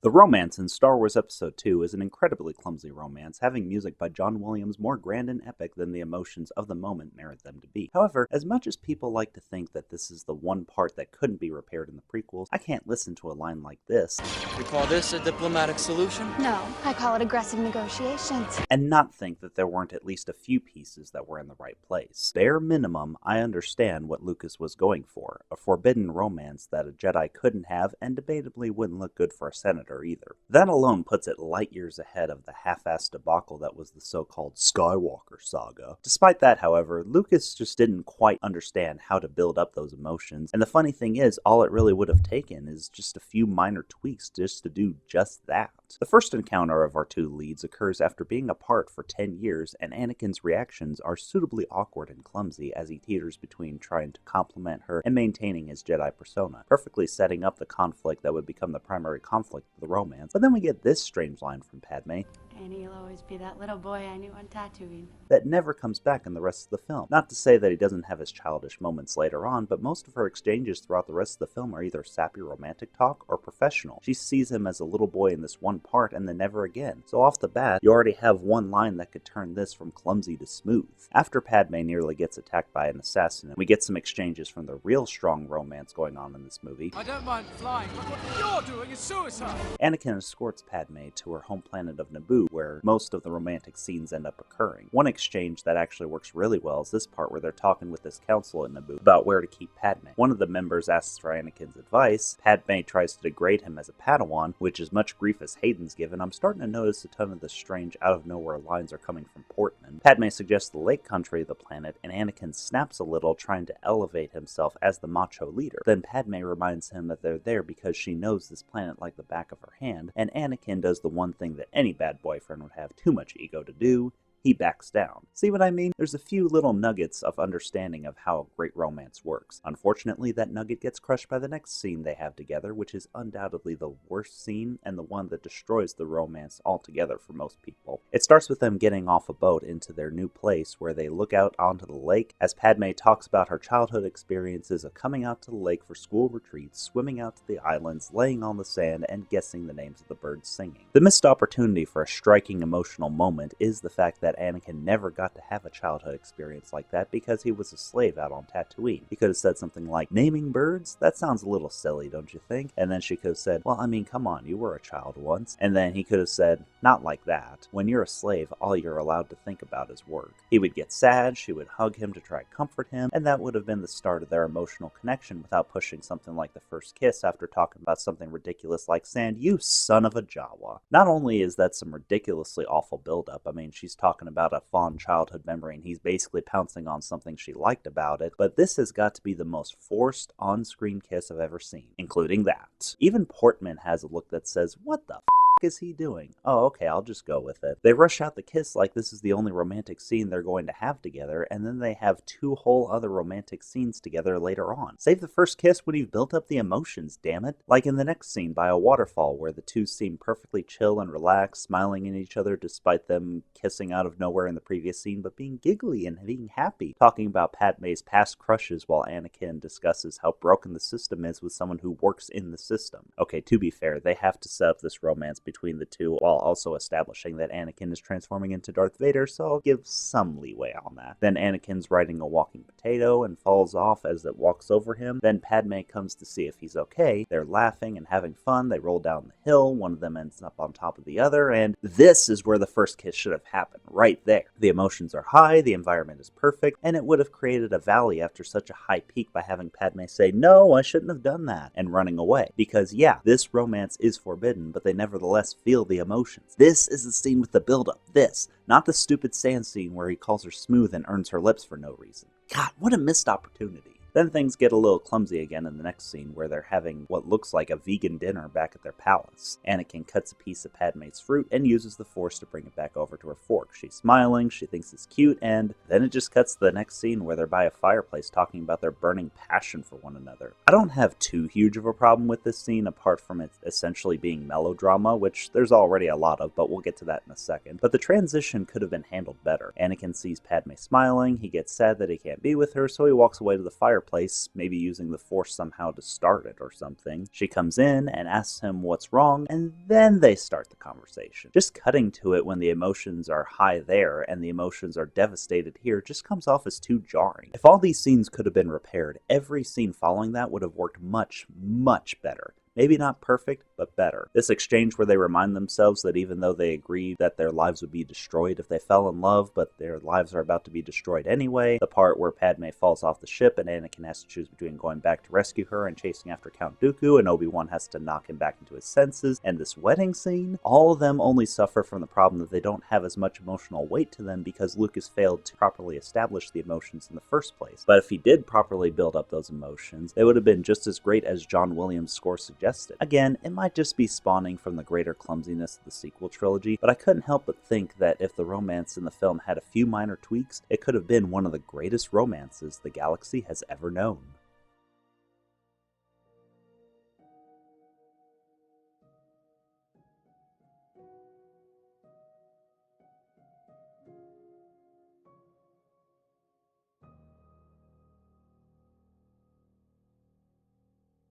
The romance in Star Wars Episode II is an incredibly clumsy romance, having music by John Williams more grand and epic than the emotions of the moment merit them to be. However, as much as people like to think that this is the one part that couldn't be repaired in the prequels, I can't listen to a line like this. You call this a diplomatic solution? No, I call it aggressive negotiations. And not think that there weren't at least a few pieces that were in the right place. Bare minimum, I understand what Lucas was going for, a forbidden romance that a Jedi couldn't have and debatably wouldn't look good for a senator either. That alone puts it light years ahead of the half-assed debacle that was the so-called Skywalker saga. Despite that, however, Lucas just didn't quite understand how to build up those emotions, and the funny thing is, all it really would have taken is just a few minor tweaks just to do just that. The first encounter of our two leads occurs after being apart for 10 years, and Anakin's reactions are suitably awkward and clumsy as he teeters between trying to compliment her and maintaining his Jedi persona, perfectly setting up the conflict that would become the primary conflict of the romance. But then we get this strange line from Padmé, "And he'll always be that little boy I knew on Tatooine." that never comes back in the rest of the film. Not to say that he doesn't have his childish moments later on, but most of her exchanges throughout the rest of the film are either sappy romantic talk or professional. She sees him as a little boy in this one part and then never again. So off the bat, you already have one line that could turn this from clumsy to smooth. After Padmé nearly gets attacked by an assassin, we get some exchanges from the real strong romance going on in this movie. I don't mind flying, but what you're doing is suicide! Anakin escorts Padmé to her home planet of Naboo, where most of the romantic scenes end up occurring. One exchange that actually works really well is this part where they're talking with this council in Naboo about where to keep Padmé. One of the members asks for Anakin's advice. Padmé tries to degrade him as a Padawan, which as much grief as Hayden's given, I'm starting to notice a ton of the strange out-of-nowhere lines are coming from Portman. Padmé suggests the lake country of the planet, and Anakin snaps a little, trying to elevate himself as the macho leader. Then Padmé reminds him that they're there because she knows this planet like the back of her hand, and Anakin does the one thing that any bad boyfriend would have too much ego to do. He backs down. See what I mean? There's a few little nuggets of understanding of how great romance works. Unfortunately, that nugget gets crushed by the next scene they have together, which is undoubtedly the worst scene and the one that destroys the romance altogether for most people. It starts with them getting off a boat into their new place where they look out onto the lake as Padmé talks about her childhood experiences of coming out to the lake for school retreats, swimming out to the islands, laying on the sand, and guessing the names of the birds singing. The missed opportunity for a striking emotional moment is the fact that Anakin never got to have a childhood experience like that because he was a slave out on Tatooine. He could have said something like, "Naming birds? That sounds a little silly, don't you think?" And then she could have said, "Well, I mean, come on, you were a child once." And then he could have said, "Not like that. When you're a slave, all you're allowed to think about is work." He would get sad, she would hug him to try to comfort him, and that would have been the start of their emotional connection without pushing something like the first kiss after talking about something ridiculous like sand, "You son of a Jawa." Not only is that some ridiculously awful buildup, I mean, she's talking about a fond childhood memory and he's basically pouncing on something she liked about it, but this has got to be the most forced on-screen kiss I've ever seen, including that. Even Portman has a look that says, "What the is he doing? Oh, okay, I'll just go with it." They rush out the kiss like this is the only romantic scene they're going to have together, and then they have two whole other romantic scenes together later on. Save the first kiss when you've built up the emotions, damn it. Like in the next scene by a waterfall where the two seem perfectly chill and relaxed, smiling at each other despite them kissing out of nowhere in the previous scene, but being giggly and being happy, talking about Padmé's past crushes while Anakin discusses how broken the system is with someone who works in the system. Okay, to be fair, they have to set up this romance between the two while also establishing that Anakin is transforming into Darth Vader, so I'll give some leeway on that. Then Anakin's riding a walking potato and falls off as it walks over him. Then Padmé comes to see if he's okay. They're laughing and having fun. They roll down the hill. One of them ends up on top of the other, and this is where the first kiss should have happened, right there. The emotions are high, the environment is perfect, and it would have created a valley after such a high peak by having Padmé say, "No, I shouldn't have done that," and running away. Because yeah, this romance is forbidden, but they nevertheless feel the emotions. This is the scene with the buildup. This, not the stupid sand scene where he calls her smooth and earns her lips for no reason. God, what a missed opportunity. Then things get a little clumsy again in the next scene where they're having what looks like a vegan dinner back at their palace. Anakin cuts a piece of Padmé's fruit and uses the Force to bring it back over to her fork. She's smiling, she thinks it's cute, and then it just cuts to the next scene where they're by a fireplace talking about their burning passion for one another. I don't have too huge of a problem with this scene apart from it essentially being melodrama, which there's already a lot of, but we'll get to that in a second. But the transition could have been handled better. Anakin sees Padmé smiling, he gets sad that he can't be with her, so he walks away to the fireplace fireplace, maybe using the Force somehow to start it or something. She comes in and asks him what's wrong, and then they start the conversation. Just cutting to it when the emotions are high there and the emotions are devastated here just comes off as too jarring. If all these scenes could have been repaired, every scene following that would have worked much, much better. Maybe not perfect, but better. This exchange where they remind themselves that even though they agree that their lives would be destroyed if they fell in love, but their lives are about to be destroyed anyway. The part where Padmé falls off the ship and Anakin has to choose between going back to rescue her and chasing after Count Dooku, and Obi-Wan has to knock him back into his senses. And this wedding scene, all of them only suffer from the problem that they don't have as much emotional weight to them because Lucas failed to properly establish the emotions in the first place. But if he did properly build up those emotions, they would have been just as great as John Williams' score suggested. Again, it might just be spawning from the greater clumsiness of the sequel trilogy, but I couldn't help but think that if the romance in the film had a few minor tweaks, it could have been one of the greatest romances the galaxy has ever known.